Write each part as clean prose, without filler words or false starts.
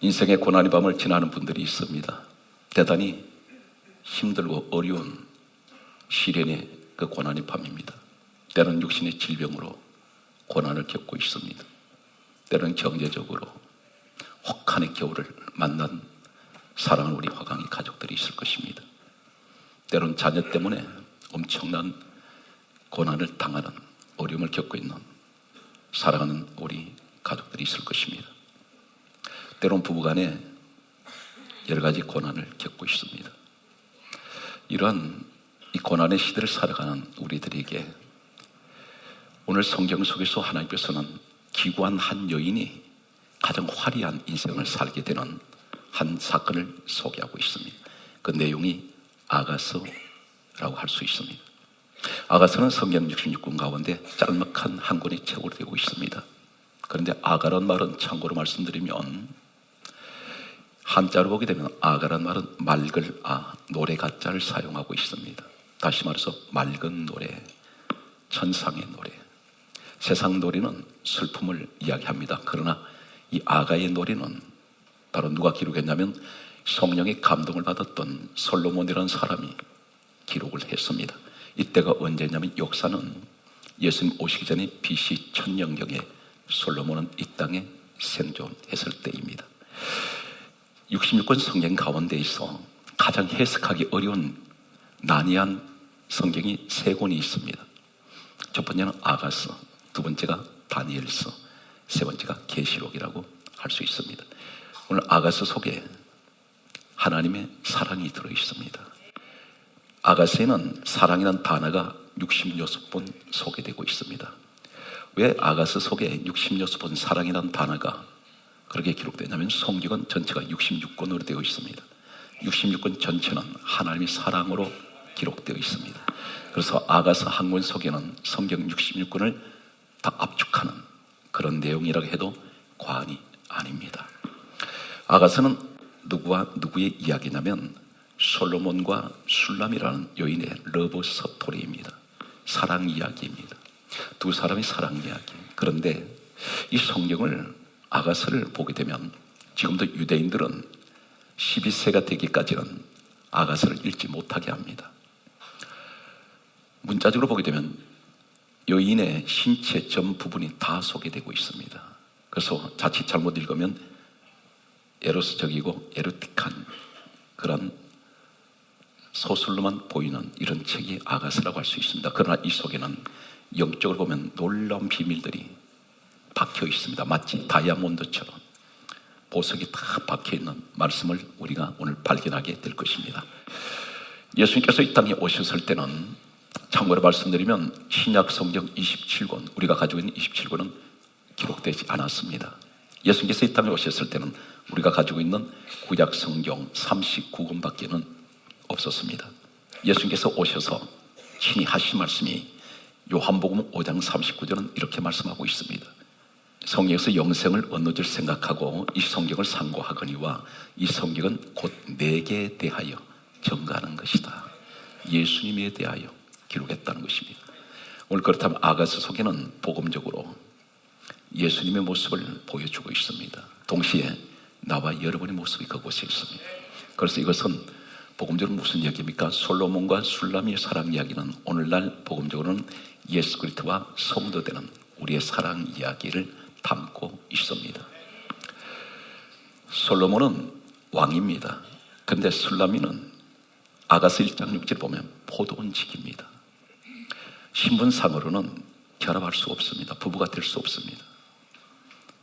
인생의 고난의 밤을 지나는 분들이 있습니다. 대단히 힘들고 어려운 시련의 그 고난의 밤입니다. 때로는 육신의 질병으로 고난을 겪고 있습니다. 때로는 경제적으로 혹한의 겨울을 만난 사랑하는 우리 화강의 가족들이 있을 것입니다. 때로는 자녀 때문에 엄청난 고난을 당하는 어려움을 겪고 있는 사랑하는 우리 가족들이 있을 것입니다. 때로는 부부간에 여러 가지 고난을 겪고 있습니다. 이러한 이 고난의 시대를 살아가는 우리들에게 오늘 성경 속에서 하나님께서는 기구한 한 여인이 가장 화려한 인생을 살게 되는 한 사건을 소개하고 있습니다. 그 내용이 아가서라고 할 수 있습니다. 아가서는 성경 66권 가운데 짤막한 한 권의 책으로 되고 있습니다. 그런데 아가란 말은 참고로 말씀드리면 한자로 보게 되면 아가란 말은 맑을 노래 가자를 사용하고 있습니다. 다시 말해서 맑은 노래, 천상의 노래. 세상 노래는 슬픔을 이야기합니다. 그러나 이 아가의 노래는 바로 누가 기록했냐면 성령의 감동을 받았던 솔로몬이라는 사람이 기록을 했습니다. 이때가 언제냐면 역사는 예수님 오시기 전에 BC 1000년경에 솔로몬은 이 땅에 생존했을 때입니다. 66권 성경 가운데에서 가장 해석하기 어려운 난이한 성경이 3권이 있습니다. 첫 번째는 아가서, 두 번째가 다니엘서, 세 번째가 계시록이라고 할 수 있습니다. 오늘 아가서 속에 하나님의 사랑이 들어있습니다. 아가서에는 사랑이라는 단어가 66번 소개되고 있습니다. 왜 아가서 속에 66번 사랑이라는 단어가 그렇게 기록되냐면 성경은 전체가 66권으로 되어 있습니다. 66권 전체는 하나님의 사랑으로 기록되어 있습니다. 그래서 아가서 한 권 속에는 성경 66권을 다 압축하는 그런 내용이라고 해도 과언이 아닙니다. 아가서는 누구와 누구의 이야기냐면 솔로몬과 술람이라는 여인의 러브 스토리입니다. 사랑 이야기입니다. 두 사람의 사랑 이야기. 그런데 이 성경을 아가서를 보게 되면 지금도 유대인들은 12세가 되기까지는 아가서를 읽지 못하게 합니다. 문자적으로 보게 되면 여인의 신체 전 부분이 다 소개되고 있습니다. 그래서 자칫 잘못 읽으면 에로스적이고 에로틱한 그런 소설로만 보이는 이런 책이 아가서라고 할 수 있습니다. 그러나 이 속에는 영적으로 보면 놀라운 비밀들이 박혀 있습니다. 마치 다이아몬드처럼 보석이 다 박혀 있는 말씀을 우리가 오늘 발견하게 될 것입니다. 예수님께서 이 땅에 오셨을 때는 참고로 말씀드리면 신약 성경 27권, 우리가 가지고 있는 27권은 기록되지 않았습니다. 예수님께서 이 땅에 오셨을 때는 우리가 가지고 있는 구약 성경 39권밖에는 없었습니다. 예수님께서 오셔서 친히 하신 말씀이 요한복음 5장 39절은 이렇게 말씀하고 있습니다. 성경에서 영생을 어느 줄 생각하고 이 성경을 상고하거니와 이 성경은 곧 내게 대하여 증거하는 것이다. 예수님에 대하여 기록했다는 것입니다. 오늘 그렇다면 아가서 속에는 복음적으로 예수님의 모습을 보여주고 있습니다. 동시에 나와 여러분의 모습이 그곳에 있습니다. 그래서 이것은 복음적으로 무슨 이야기입니까? 솔로몬과 술람의 사랑 이야기는 오늘날 복음적으로는 예수 그리스도와 성도되는 우리의 사랑 이야기를 담고 있습니다. 솔로몬은 왕입니다. 그런데 술람이는 아가서 1장 6절 보면 포도원직입니다. 신분상으로는 결합할 수 없습니다. 부부가 될 수 없습니다.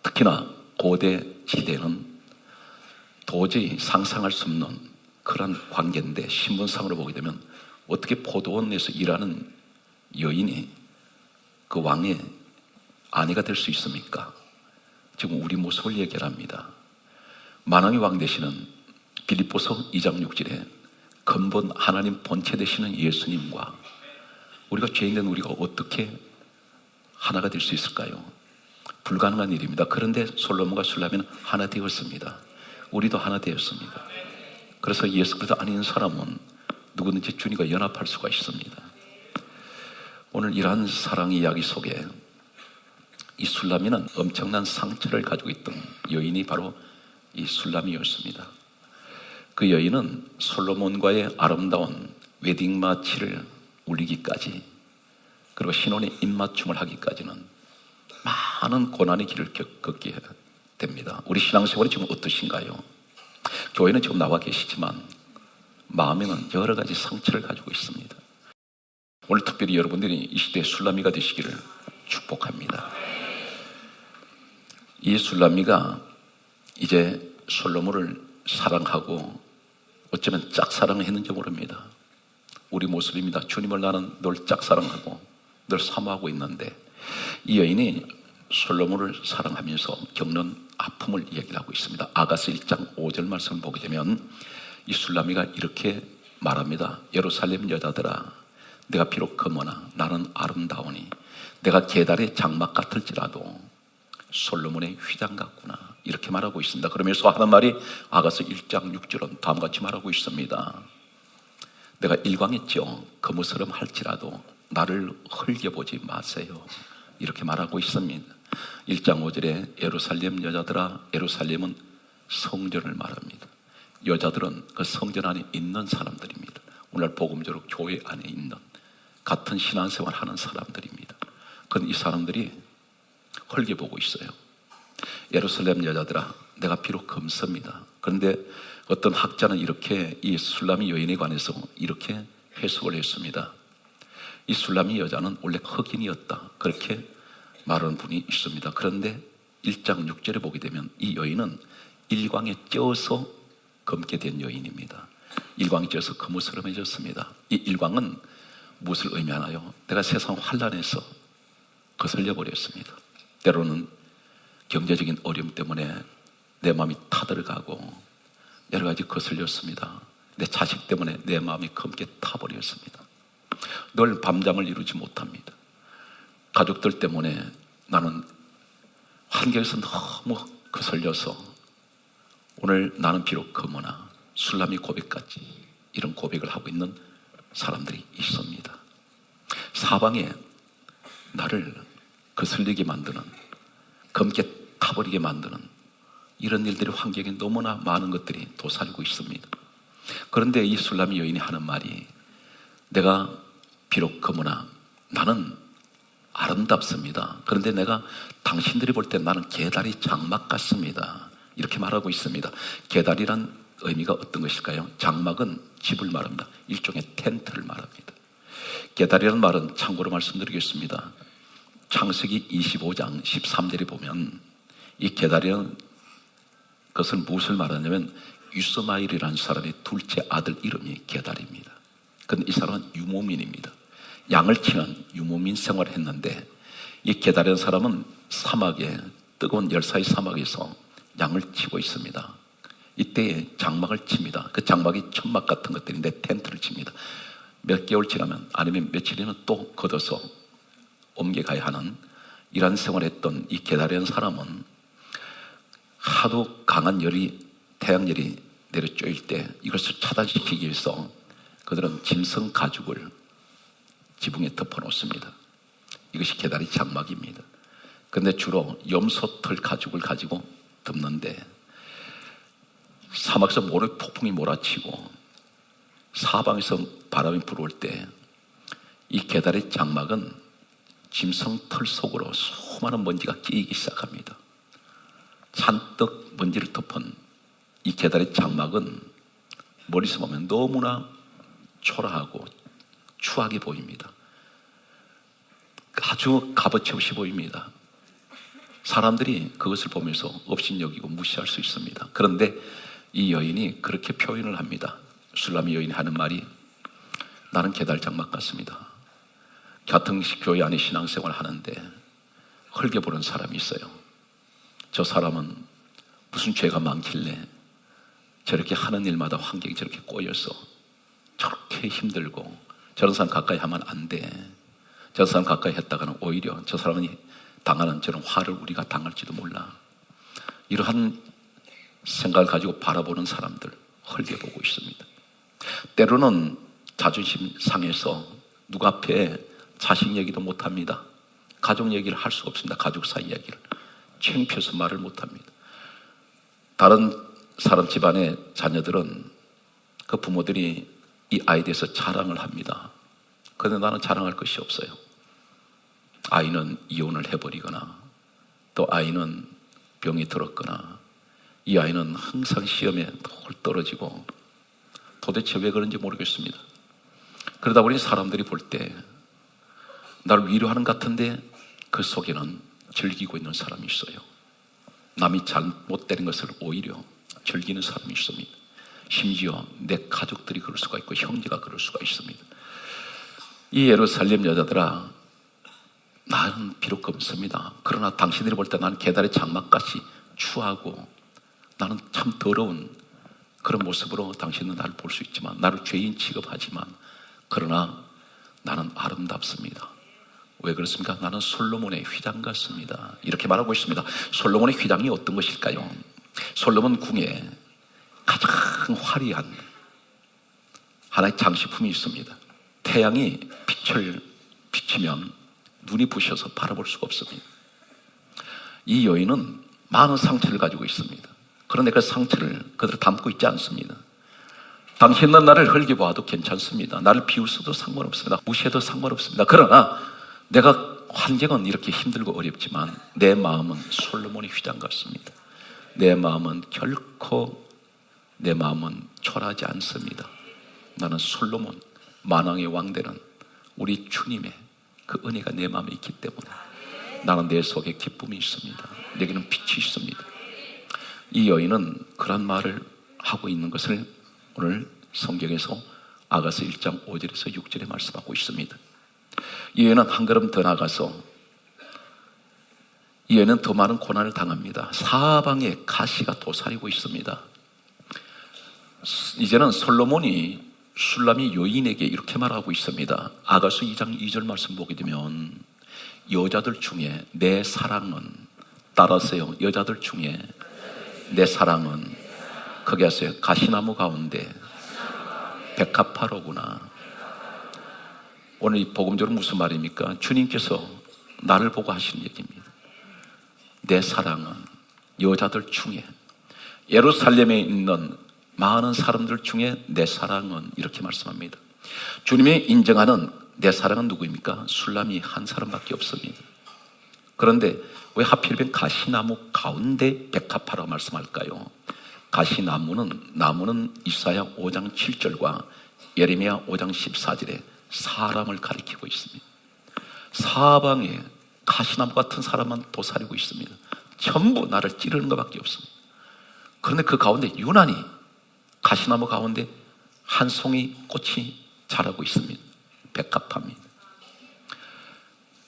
특히나 고대 시대는 도저히 상상할 수 없는 그런 관계인데 신분상으로 보게 되면 어떻게 포도원에서 일하는 여인이 그 왕의 아내가 될 수 있습니까? 지금 우리 모습을 얘기합니다. 만왕의 왕 되시는 빌립보서 2장 6절에 근본 하나님 본체 되시는 예수님과 우리가 죄인된 우리가 어떻게 하나가 될 수 있을까요? 불가능한 일입니다. 그런데 솔로몬과 술람은 하나 되었습니다. 우리도 하나 되었습니다. 그래서 예수 그리스도 아닌 사람은 누구든지 주님과 연합할 수가 있습니다. 오늘 이러한 사랑 이야기 속에 이 술람이는 엄청난 상처를 가지고 있던 여인이 바로 이 술람이었습니다. 그 여인은 솔로몬과의 아름다운 웨딩 마치를 울리기까지, 그리고 신혼의 입맞춤을 하기까지는 많은 고난의 길을 걷게 됩니다. 우리 신앙생활이 지금 어떠신가요? 교회는 지금 나와 계시지만 마음에는 여러 가지 상처를 가지고 있습니다. 오늘 특별히 여러분들이 이 시대의 술람이가 되시기를 축복합니다. 이 술람이가 이제 솔로몬을 사랑하고 어쩌면 짝사랑을 했는지 모릅니다. 우리 모습입니다. 주님을 나는 늘 짝사랑하고 늘 사모하고 있는데, 이 여인이 솔로몬을 사랑하면서 겪는 아픔을 이야기하고 있습니다. 아가서 1장 5절 말씀을 보게 되면 이 술람이가 이렇게 말합니다. 예루살렘 여자들아, 내가 비록 검으나 나는 아름다우니 내가 계달의 장막 같을지라도 솔로몬의 휘장 같구나, 이렇게 말하고 있습니다. 그러면서 하는 말이 아가서 1장 6절은 다음과 같이 말하고 있습니다. 내가 일광했죠. 거무스름 할지라도 나를 흘겨보지 마세요, 이렇게 말하고 있습니다. 1장 5절에 예루살렘 여자들아, 예루살렘은 성전을 말합니다. 여자들은 그 성전 안에 있는 사람들입니다. 오늘 복음적으로 교회 안에 있는 같은 신앙생활 하는 사람들입니다. 그런데 이 사람들이 흘겨보고 있어요. 예루살렘 여자들아, 내가 비록 검습니다. 그런데 어떤 학자는 이렇게 이 술람이 여인에 관해서 이렇게 해석을 했습니다. 이 술람이 여자는 원래 흑인이었다, 그렇게 말하는 분이 있습니다. 그런데 1장 6절에 보게 되면 이 여인은 일광에 쪄서 검게 된 여인입니다. 일광에 쪄서 거무스름해졌습니다. 이 일광은 무엇을 의미하나요? 내가 세상 환난에서 거슬려 버렸습니다. 때로는 경제적인 어려움 때문에 내 마음이 타들어가고 여러 가지 거슬렸습니다. 내 자식 때문에 내 마음이 검게 타버렸습니다. 늘 밤잠을 이루지 못합니다. 가족들 때문에 나는 환경에서 너무 거슬려서 오늘 나는 비록 검으나 술람이 고백같이 이런 고백을 하고 있는 사람들이 있습니다. 사방에 나를 거슬리게 만드는, 검게 타버리게 만드는 이런 일들이 환경에 너무나 많은 것들이 도사리고 있습니다. 그런데 이 술람이 여인이 하는 말이, 내가 비록 검으나 나는 아름답습니다. 그런데 내가 당신들이 볼 때 나는 계달이 장막 같습니다, 이렇게 말하고 있습니다. 계달이란 의미가 어떤 것일까요? 장막은 집을 말합니다. 일종의 텐트를 말합니다. 계달이라는 말은 참고로 말씀드리겠습니다. 창세기 25장 13절에 보면 이 계달이라는 것을 무엇을 말하냐면 유스마일이라는 사람의 둘째 아들 이름이 계달입니다. 그런데 이 사람은 유모민입니다. 양을 치는 유모민 생활을 했는데, 이 계달이라는 사람은 사막에, 뜨거운 열사의 사막에서 양을 치고 있습니다. 이때에 장막을 칩니다. 그 장막이 천막 같은 것들인데 텐트를 칩니다. 몇 개월 지나면, 아니면 며칠이면 또 걷어서 옮겨가야 하는 이러한 생활을 했던 이 계달이라는 사람은 하도 강한 열이, 태양열이 내려 쪼일 때 이것을 차단시키기 위해서 그들은 짐승 가죽을 지붕에 덮어놓습니다. 이것이 계달이 장막입니다. 그런데 주로 염소털 가죽을 가지고 덮는데, 사막에서 모래 폭풍이 몰아치고 사방에서 바람이 불어올 때 이 계달의 장막은 짐승털 속으로 수많은 먼지가 끼이기 시작합니다. 잔뜩 먼지를 덮은 이 계달의 장막은 멀리서 보면 너무나 초라하고 추하게 보입니다. 아주 값어치 없이 보입니다. 사람들이 그것을 보면서 업신여기고 무시할 수 있습니다. 그런데 이 여인이 그렇게 표현을 합니다. 술람이 여인이 하는 말이, 나는 계달 장막 같습니다. 같은 교회 안에 신앙생활을 하는데 헐겨보는 사람이 있어요. 저 사람은 무슨 죄가 많길래 저렇게 하는 일마다 환경이 저렇게 꼬여서 저렇게 힘들고, 저런 사람 가까이 하면 안 돼. 저 사람 가까이 했다가는 오히려 저 사람이 당하는 저런 화를 우리가 당할지도 몰라. 이러한 생각을 가지고 바라보는 사람들 헐겨보고 있습니다. 때로는 자존심 상해서 누구 앞에 자식 얘기도 못합니다. 가족 얘기를 할 수가 없습니다. 가족 사이 얘기를 창피해서 말을 못합니다. 다른 사람 집안의 자녀들은 그 부모들이 이 아이에 대해서 자랑을 합니다. 그런데 나는 자랑할 것이 없어요. 아이는 이혼을 해버리거나 또 아이는 병이 들었거나 이 아이는 항상 시험에 덜 떨어지고 도대체 왜 그런지 모르겠습니다. 그러다 보니 사람들이 볼 때 나를 위로하는 것 같은데 그 속에는 즐기고 있는 사람이 있어요. 남이 잘못되는 것을 오히려 즐기는 사람이 있습니다. 심지어 내 가족들이 그럴 수가 있고 형제가 그럴 수가 있습니다. 이 예루살렘 여자들아, 나는 비록 검습니다. 그러나 당신들이 볼 때 나는 계달의 장막같이 추하고 나는 참 더러운 그런 모습으로 당신은 나를 볼 수 있지만, 나를 죄인 취급하지만, 그러나 나는 아름답습니다. 왜 그렇습니까? 나는 솔로몬의 휘장 같습니다. 이렇게 말하고 있습니다. 솔로몬의 휘장이 어떤 것일까요? 솔로몬 궁에 가장 화려한 하나의 장식품이 있습니다. 태양이 빛을 비치면 눈이 부셔서 바라볼 수가 없습니다. 이 여인은 많은 상처를 가지고 있습니다. 그런데 그 상처를 그대로 담고 있지 않습니다. 당신은 나를 흙이 보아도 괜찮습니다. 나를 비웃어도 상관없습니다. 무시해도 상관없습니다. 그러나 내가 환경은 이렇게 힘들고 어렵지만 내 마음은 솔로몬의 휘장 같습니다. 내 마음은 결코 내 마음은 초라하지 않습니다. 나는 솔로몬, 만왕의 왕 되는 우리 주님의 그 은혜가 내 마음에 있기 때문에 나는 내 속에 기쁨이 있습니다. 내게는 빛이 있습니다. 이 여인은 그런 말을 하고 있는 것을 오늘 성경에서 아가서 1장 5절에서 6절에 말씀하고 있습니다. 이 여인은 한 걸음 더 나가서 이 여인은 더 많은 고난을 당합니다. 사방에 가시가 도사리고 있습니다. 이제는 솔로몬이 슐람이 여인에게 이렇게 말하고 있습니다. 아가서 2장 2절 말씀 보게 되면 여자들 중에 내 사랑은, 따라서요, 여자들 중에 내 사랑은, 거기 하세요, 가시나무 가운데 백합화로구나. 오늘 이 복음적으로 무슨 말입니까? 주님께서 나를 보고 하시는 얘기입니다. 내 사랑은 여자들 중에, 예루살렘에 있는 많은 사람들 중에 내 사랑은, 이렇게 말씀합니다. 주님이 인정하는 내 사랑은 누구입니까? 슐람이 한 사람밖에 없습니다. 그런데 왜 하필이면 가시나무 가운데 백합화라고 말씀할까요? 나무는 이사야 5장 7절과 예레미야 5장 14절에 사람을 가리키고 있습니다. 사방에 가시나무 같은 사람만 도사리고 있습니다. 전부 나를 찌르는 것밖에 없습니다. 그런데 그 가운데 유난히 가시나무 가운데 한 송이 꽃이 자라고 있습니다. 백합화입니다.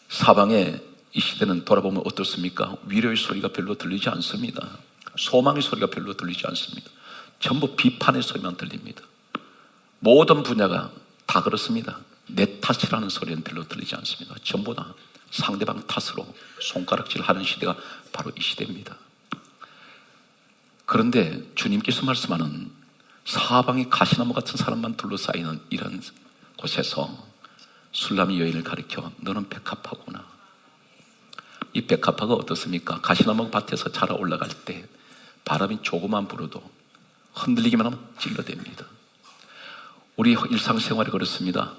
사방에 이 시대는 돌아보면 어떻습니까? 위로의 소리가 별로 들리지 않습니다. 소망의 소리가 별로 들리지 않습니다. 전부 비판의 소리만 들립니다. 모든 분야가 다 그렇습니다. 내 탓이라는 소리는 별로 들리지 않습니다. 전부 다 상대방 탓으로 손가락질 하는 시대가 바로 이 시대입니다. 그런데 주님께서 말씀하는 사방에 가시나무 같은 사람만 둘러싸이는 이런 곳에서 슐람이 여인을 가리켜 너는 백합화구나. 이 백합화가 어떻습니까? 가시나무 밭에서 자라 올라갈 때 바람이 조금만 불어도 흔들리기만 하면 찔러댑니다. 우리 일상생활이 그렇습니다.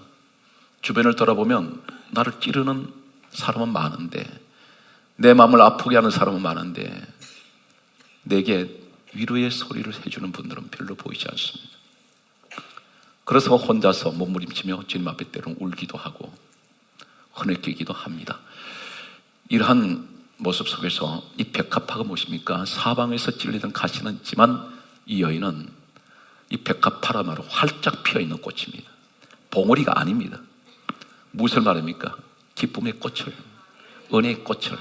주변을 돌아보면 나를 찌르는 사람은 많은데, 내 마음을 아프게 하는 사람은 많은데, 내게 위로의 소리를 해주는 분들은 별로 보이지 않습니다. 그래서 혼자서 몸부림치며 주님 앞에 때로는 울기도 하고 흐느끼기도 합니다. 이러한 모습 속에서 이 백합화가 무엇입니까? 사방에서 찔리던 가시는 있지만 이 여인은 이 백합화라마로 활짝 피어있는 꽃입니다. 봉오리가 아닙니다. 무엇을 말합니까? 기쁨의 꽃을, 은혜의 꽃을,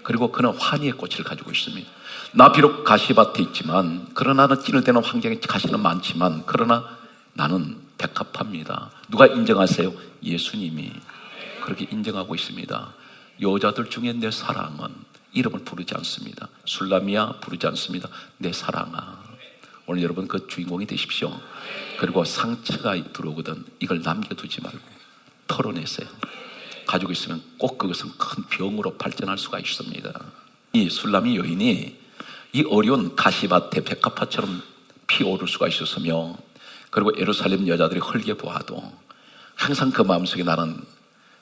그리고 그는 환희의 꽃을 가지고 있습니다. 나 비록 가시밭에 있지만, 그러나 나는 찌르대는 환경에 가시는 많지만, 그러나 나는 백합화입니다. 누가 인정하세요? 예수님이 그렇게 인정하고 있습니다. 여자들 중에 내 사랑은, 이름을 부르지 않습니다. 술람이야 부르지 않습니다. 내 사랑아. 오늘 여러분 그 주인공이 되십시오. 그리고 상처가 들어오거든 이걸 남겨두지 말고 털어내세요. 가지고 있으면 꼭 그것은 큰 병으로 발전할 수가 있습니다. 이 술람이 여인이 이 어려운 가시밭에 백합화처럼 피어오를 수가 있었으며, 그리고 예루살렘 여자들이 헐게 보아도 항상 그 마음속에 나는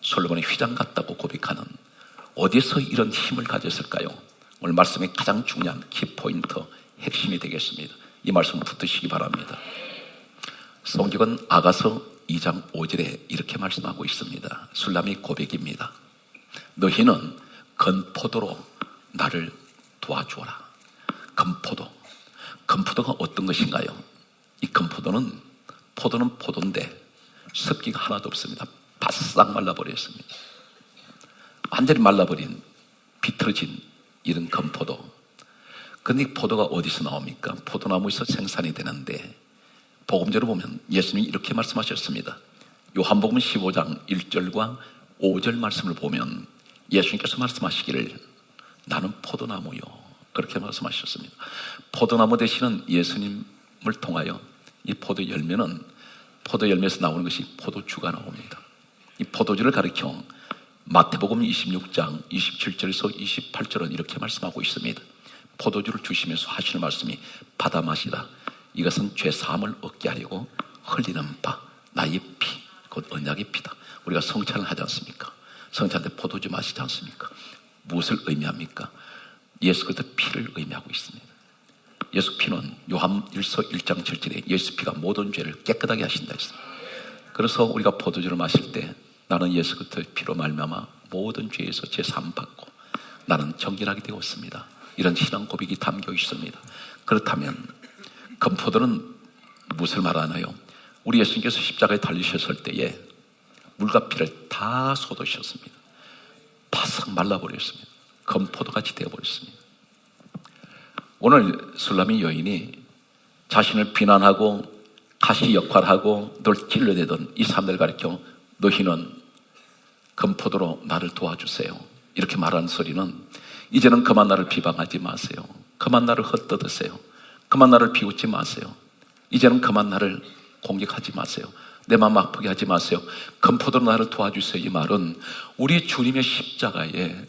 솔로몬의 휘장 같다고 고백하는, 어디서 이런 힘을 가졌을까요? 오늘 말씀의 가장 중요한 키포인트, 핵심이 되겠습니다. 이 말씀 붙드시기 바랍니다. 성경은 아가서 2장 5절에 이렇게 말씀하고 있습니다. 술람이 고백입니다. 너희는 건포도로 나를 도와주어라. 건포도가 어떤 것인가요? 이 건포도는, 포도는 포도인데 습기가 하나도 없습니다. 바싹 말라버렸습니다. 완전히 말라버린, 비틀어진 이런 건포도. 근데 포도가 어디서 나옵니까? 포도나무에서 생산이 되는데, 복음대로 보면 예수님이 이렇게 말씀하셨습니다. 요한복음 15장 1절과 5절 말씀을 보면 예수님께서 말씀하시기를 나는 포도나무요, 그렇게 말씀하셨습니다. 포도나무 되시는 예수님을 통하여 이 포도 열매는, 포도 열매에서 나오는 것이 포도주가 나옵니다. 이 포도주를 가리켜 마태복음 26장 27절에서 28절은 이렇게 말씀하고 있습니다. 포도주를 주시면서 하시는 말씀이 받아 마시라. 이것은 죄 사함을 얻게 하려고 흘리는 바 나의 피, 곧 언약의 피다. 우리가 성찬을 하지 않습니까? 성찬 때 포도주 마시지 않습니까? 무엇을 의미합니까? 예수 그리스도의 피를 의미하고 있습니다. 예수 피는 요한일서 1장 7절에 예수 피가 모든 죄를 깨끗하게 하신다 했습니다. 그래서 우리가 포도주를 마실 때 나는 예수 그리스도의 피로 말미암아 모든 죄에서 죄 사함 받고 나는 정결하게 되었습니다. 이런 신앙 고백이 담겨 있습니다. 그렇다면 건포도는 무엇을 말하나요? 우리 예수님께서 십자가에 달리셨을 때에 물과 피를 다 쏟으셨습니다. 바싹 말라버렸습니다. 건포도같이 되어버렸습니다. 오늘 술람이 여인이 자신을 비난하고 가시 역할하고 늘 찔러대던 이 사람들 가리켜 너희는 건포도로 나를 도와주세요, 이렇게 말하는 소리는, 이제는 그만 나를 비방하지 마세요. 그만 나를 헛떠드세요. 그만 나를 비웃지 마세요. 이제는 그만 나를 공격하지 마세요. 내 마음 아프게 하지 마세요. 건포도로 나를 도와주세요. 이 말은 우리 주님의 십자가에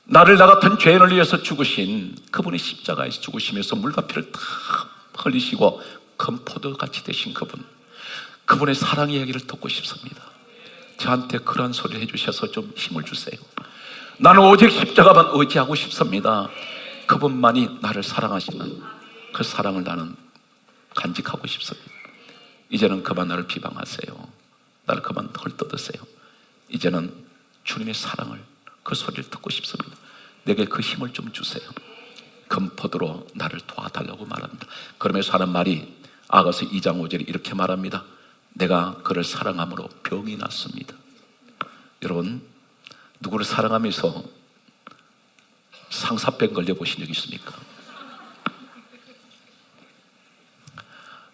나를 나 같은 죄인을 위해서 죽으신 그분의 십자가에서 죽으시면서 물과 피를 다 흘리시고 건포도같이 되신 그분의 사랑 이야기를 듣고 싶습니다. 저한테 그런 소리를 해주셔서 좀 힘을 주세요. 나는 오직 십자가만 의지하고 싶습니다. 그분만이 나를 사랑하시는 그 사랑을 나는 간직하고 싶습니다. 이제는 그만 나를 비방하세요. 나를 그만 헐뜯으세요. 이제는 주님의 사랑을, 그 소리를 듣고 싶습니다. 내게 그 힘을 좀 주세요. 건포도로 나를 도와달라고 말합니다. 그러면서 하는 말이 아가서 2장 5절에 이렇게 말합니다. 내가 그를 사랑함으로 병이 났습니다. 여러분, 누구를 사랑하면서 상사병 걸려보신 적 있습니까?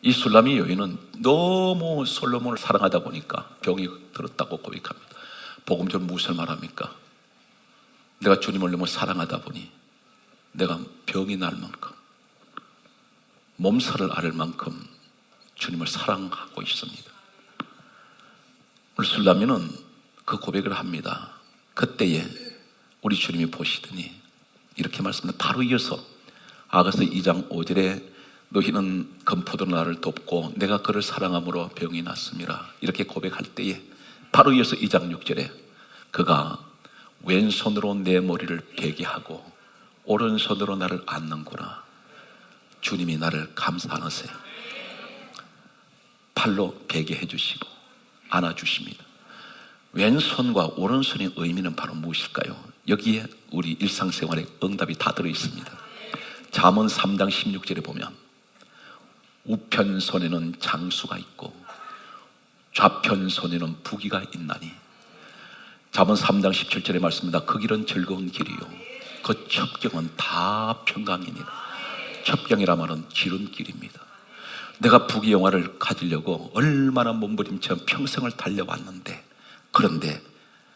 이 술람이 여인은 너무 솔로몬을 사랑하다 보니까 병이 들었다고 고백합니다. 복음적으로 무엇을 말합니까? 내가 주님을 너무 사랑하다 보니 내가 병이 날 만큼, 몸살을 앓을 만큼 주님을 사랑하고 있습니다. 오늘 술람이는 그 고백을 합니다. 그때에 우리 주님이 보시더니 이렇게 말씀합니다. 바로 이어서 아가서 2장 5절에 너희는 건포도로 나를 돕고 내가 그를 사랑함으로 병이 났습니다, 이렇게 고백할 때에 바로 이어서 2장 6절에 그가 왼손으로 내 머리를 베게 하고 오른손으로 나를 안는구나. 주님이 나를 감싸안으세요. 팔로 베게 해주시고 안아주십니다. 왼손과 오른손의 의미는 바로 무엇일까요? 여기에 우리 일상생활의 응답이 다 들어있습니다. 잠언 3장 16절에 보면 우편손에는 장수가 있고 좌편손에는 부귀가 있나니, 잠언 3장 17절에 말씀입니다. 그 길은 즐거운 길이요 그 첩경은 다 평강이니라. 첩경이라 말은 지름길입니다. 내가 부귀영화를 가지려고 얼마나 몸부림쳐 평생을 달려왔는데, 그런데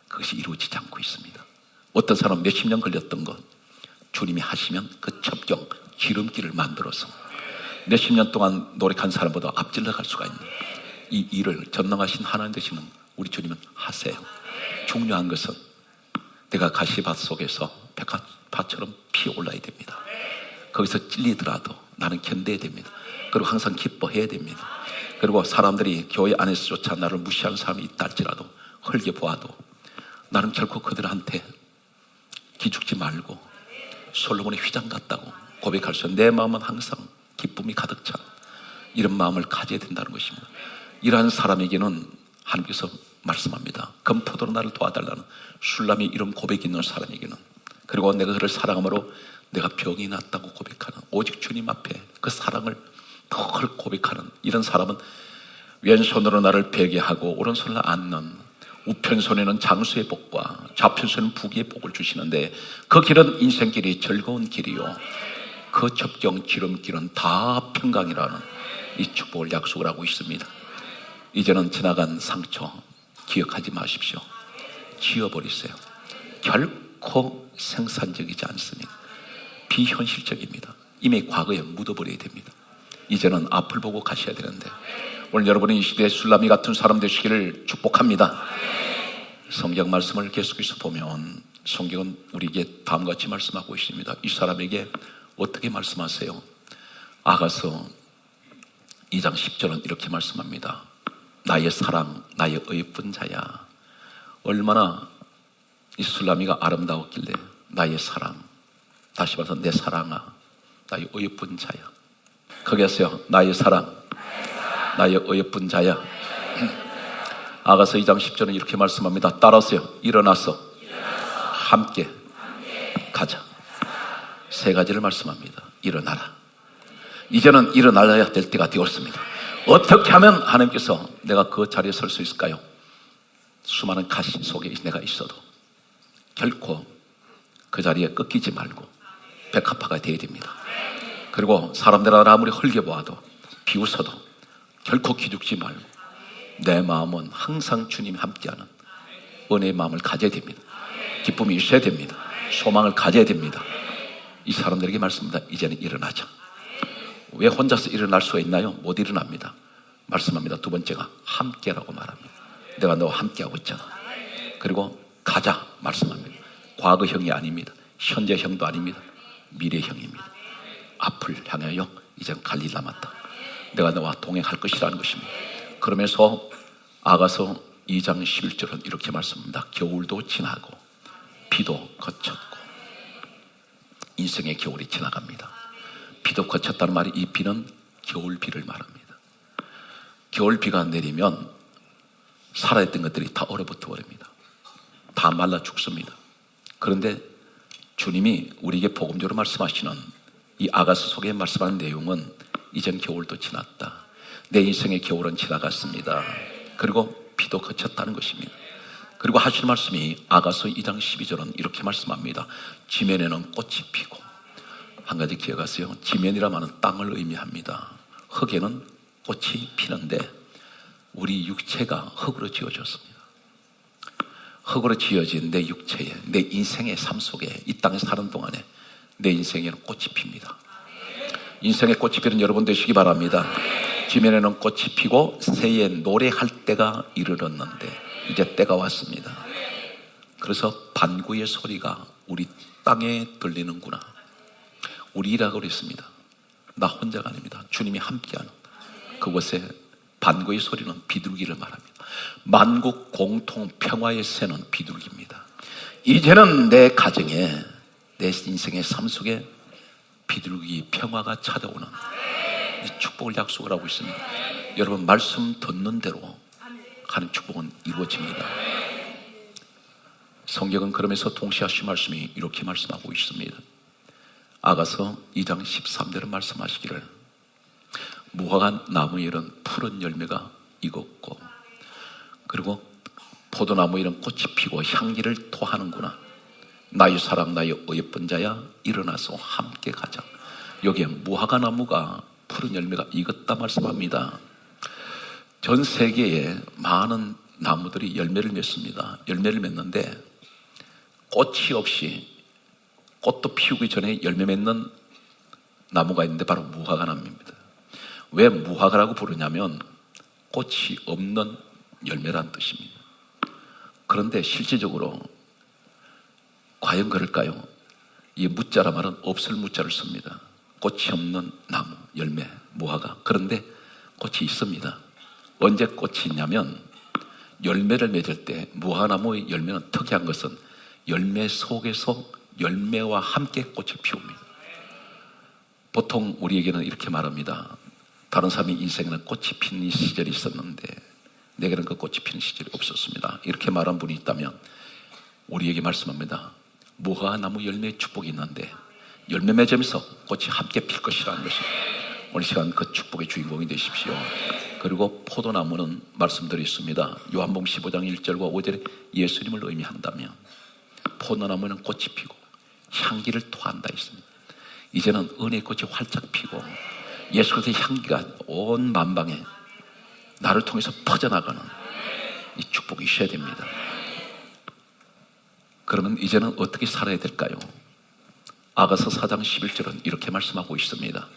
그것이 이루어지지 않고 있습니다. 어떤 사람 몇십 년 걸렸던 것 주님이 하시면 그 첩경, 지름길을 만들어서 몇십 년 동안 노력한 사람보다 앞질러 갈 수가 있는 이 일을 전능하신 하나님 되시는 우리 주님은 하세요. 중요한 것은 내가 가시밭 속에서 백합화처럼 피어올라야 됩니다. 그 거기서 찔리더라도 나는 견뎌야 됩니다. 그리고 항상 기뻐해야 됩니다. 그리고 사람들이 교회 안에서조차 나를 무시하는 사람이 있다 할지라도 헐게보아도 나는 결코 그들한테 기죽지 말고 솔로몬의 휘장 같다고 고백할 수 있는, 내 마음은 항상 기쁨이 가득 찬 이런 마음을 가져야 된다는 것입니다. 이러한 사람에게는 하나님께서 말씀합니다. 금포도로 나를 도와달라는 술람이 이런 고백이 있는 사람에게는, 그리고 내가 그를 사랑함으로 내가 병이 났다고 고백하는, 오직 주님 앞에 그 사랑을 늘 고백하는 이런 사람은 왼손으로 나를 베게 하고 오른손을 안는, 우편손에는 장수의 복과 좌편손에는 부귀의 복을 주시는데 그 길은 인생길이 즐거운 길이요 그 접경 지름길은 다 평강이라는 이 축복을 약속을 하고 있습니다. 이제는 지나간 상처 기억하지 마십시오. 지워버리세요. 결코 생산적이지 않습니다. 비현실적입니다. 이미 과거에 묻어버려야 됩니다. 이제는 앞을 보고 가셔야 되는데, 오늘 여러분이 이 시대에 술람이 같은 사람 되시기를 축복합니다. 성경 말씀을 계속해서 보면 성경은 우리에게 다음과 같이 말씀하고 있습니다. 이 사람에게 어떻게 말씀하세요? 아가서 2장 10절은 이렇게 말씀합니다. 나의 사랑, 나의 어여쁜 자야. 얼마나 이 술람이가 아름다웠길래 나의 사랑, 다시 말해서 내 사랑아, 나의 어여쁜 자야. 거기에서요, 나의 사랑, 나의 어여쁜 자야. 아가서 2장 10절은 이렇게 말씀합니다. 따라서요, 일어나서 함께 가자. 세 가지를 말씀합니다. 일어나라. 이제는 일어나야 될 때가 되었습니다. 어떻게 하면 하나님께서 내가 그 자리에 설 수 있을까요? 수많은 가시 속에 내가 있어도 결코 그 자리에 꺾이지 말고 백합화가 되어야 됩니다. 그리고 사람들 아무리 헐게보아도 비웃어도 결코 기죽지 말고 내 마음은 항상 주님이 함께하는 은혜의 마음을 가져야 됩니다. 기쁨이 있어야 됩니다. 소망을 가져야 됩니다. 이 사람들에게 말씀합니다. 이제는 일어나자. 왜 혼자서 일어날 수가 있나요? 못 일어납니다. 말씀합니다. 두 번째가 함께라고 말합니다. 내가 너와 함께하고 있잖아. 그리고 가자 말씀합니다. 과거형이 아닙니다. 현재형도 아닙니다. 미래형입니다. 앞을 향하여 이제는 갈 일 남았다. 내가 너와 동행할 것이라는 것입니다. 그러면서 아가서 2장 11절은 이렇게 말씀합니다. 겨울도 지나고 비도 거쳤고 인생의 겨울이 지나갑니다. 비도 거쳤다는 말이, 이 비는 겨울비를 말합니다. 겨울비가 내리면 살아있던 것들이 다 얼어붙어 버립니다. 다 말라 죽습니다. 그런데 주님이 우리에게 복음적으로 말씀하시는 이 아가서 속에 말씀하는 내용은 이젠 겨울도 지났다. 내 인생의 겨울은 지나갔습니다. 그리고 비도 거쳤다는 것입니다. 그리고 하시는 말씀이 아가서 2장 12절은 이렇게 말씀합니다. 지면에는 꽃이 피고, 한 가지 기억하세요. 지면이라 하는 땅을 의미합니다. 흙에는 꽃이 피는데 우리 육체가 흙으로 지어졌습니다. 흙으로 지어진 내 육체에, 내 인생의 삶 속에, 이 땅에 사는 동안에 내 인생에는 꽃이 핍니다. 인생의 꽃이 피는 여러분 되시기 바랍니다. 지면에는 꽃이 피고 새에 노래할 때가 이르렀는데 이제 때가 왔습니다. 그래서 반구의 소리가 우리 땅에 들리는구나. 우리라고 그랬습니다. 나 혼자가 아닙니다. 주님이 함께하는 그곳에 반구의 소리는 비둘기를 말합니다. 만국 공통 평화의 새는 비둘기입니다. 이제는 내 가정에, 내 인생의 삶 속에 비둘기 평화가 찾아오는 이 축복을 약속을 하고 있습니다. 여러분, 말씀 듣는 대로 하는 축복은 이루어집니다. 성경은 그러면서 동시에 하신 말씀이 이렇게 말씀하고 있습니다. 아가서 2장 13절은 말씀하시기를, 무화과 나무에는 푸른 열매가 익었고, 그리고 포도나무에는 꽃이 피고 향기를 토하는구나. 나의 사랑, 나의 어여쁜 자야, 일어나서 함께 가자. 여기에 무화과 나무가 푸른 열매가 익었다 말씀합니다. 전 세계에 많은 나무들이 열매를 맺습니다. 열매를 맺는데 꽃이 없이, 꽃도 피우기 전에 열매 맺는 나무가 있는데 바로 무화과 나무입니다. 왜 무화과라고 부르냐면 꽃이 없는 열매란 뜻입니다. 그런데 실질적으로 과연 그럴까요? 이 무자란 말은 없을 무자를 씁니다. 꽃이 없는 나무, 열매, 무화과. 그런데 꽃이 있습니다. 언제 꽃이 있냐면 열매를 맺을 때 무화과나무의 열매는 특이한 것은 열매 속에서 열매와 함께 꽃을 피웁니다. 보통 우리에게는 이렇게 말합니다. 다른 사람의 인생에는 꽃이 피는 시절이 있었는데 내게는 그 꽃이 피는 시절이 없었습니다. 이렇게 말한 분이 있다면 우리에게 말씀합니다. 무화과나무 열매의 축복이 있는데 열매 맺으면서 꽃이 함께 필 것이라는 것입니다. 오늘 시간 그 축복의 주인공이 되십시오. 그리고 포도나무는 말씀드렸습니다. 요한복음 15장 1절과 5절에 예수님을 의미한다면 포도나무는 꽃이 피고 향기를 토한다 했습니다. 이제는 은혜의 꽃이 활짝 피고 예수 그리스도의 향기가 온 만방에 나를 통해서 퍼져나가는 이 축복이 있어야 됩니다. 그러면 이제는 어떻게 살아야 될까요? 아가서 4장 11절은 이렇게 말씀하고 있습니다.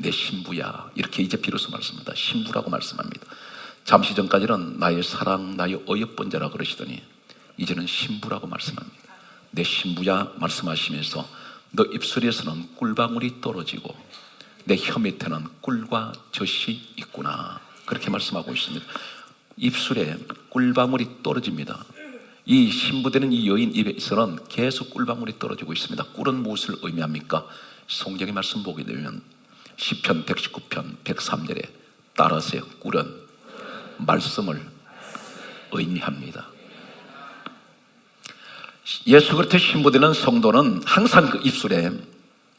내 신부야, 이렇게 이제 비로소 말씀합니다. 신부라고 말씀합니다. 잠시 전까지는 나의 사랑, 나의 어여쁜자라 그러시더니 이제는 신부라고 말씀합니다. 내 신부야 말씀하시면서 너 입술에서는 꿀방울이 떨어지고 내 혀 밑에는 꿀과 젖이 있구나, 그렇게 말씀하고 있습니다. 입술에 꿀방울이 떨어집니다. 이 신부되는 이 여인 입에서는 계속 꿀방울이 떨어지고 있습니다. 꿀은 무엇을 의미합니까? 성경의 말씀 보게 되면 시편 119편 103절에 따라서 꿀은 말씀을 의미합니다. 예수 그리스도의 신부되는 성도는 항상 그 입술에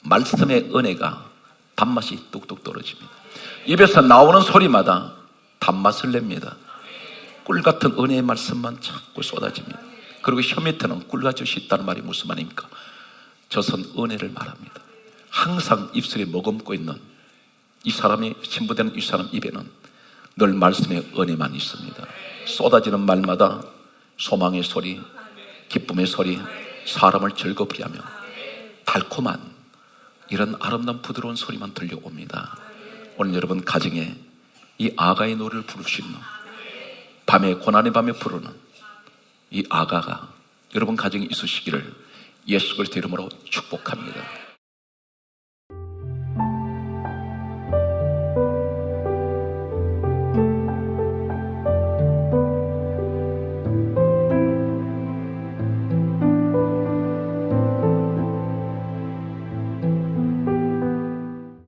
말씀의 은혜가 단맛이 뚝뚝 떨어집니다. 입에서 나오는 소리마다 단맛을 냅니다. 꿀 같은 은혜의 말씀만 자꾸 쏟아집니다. 그리고 혀 밑에는 꿀과 젖이 있다는 말이 무슨 말입니까? 젖은 은혜를 말합니다. 항상 입술에 머금고 있는 이 사람이 신부되는 이 사람 입에는 늘 말씀의 은혜만 있습니다. 쏟아지는 말마다 소망의 소리, 기쁨의 소리, 사람을 즐겁게 하며 달콤한 이런 아름다운 부드러운 소리만 들려옵니다. 오늘 여러분 가정에 이 아가의 노래를 부를 수 있는, 밤에 고난의 밤에 부르는 이 아가가 여러분 가정에 있으시기를 예수 그리스도 이름으로 축복합니다.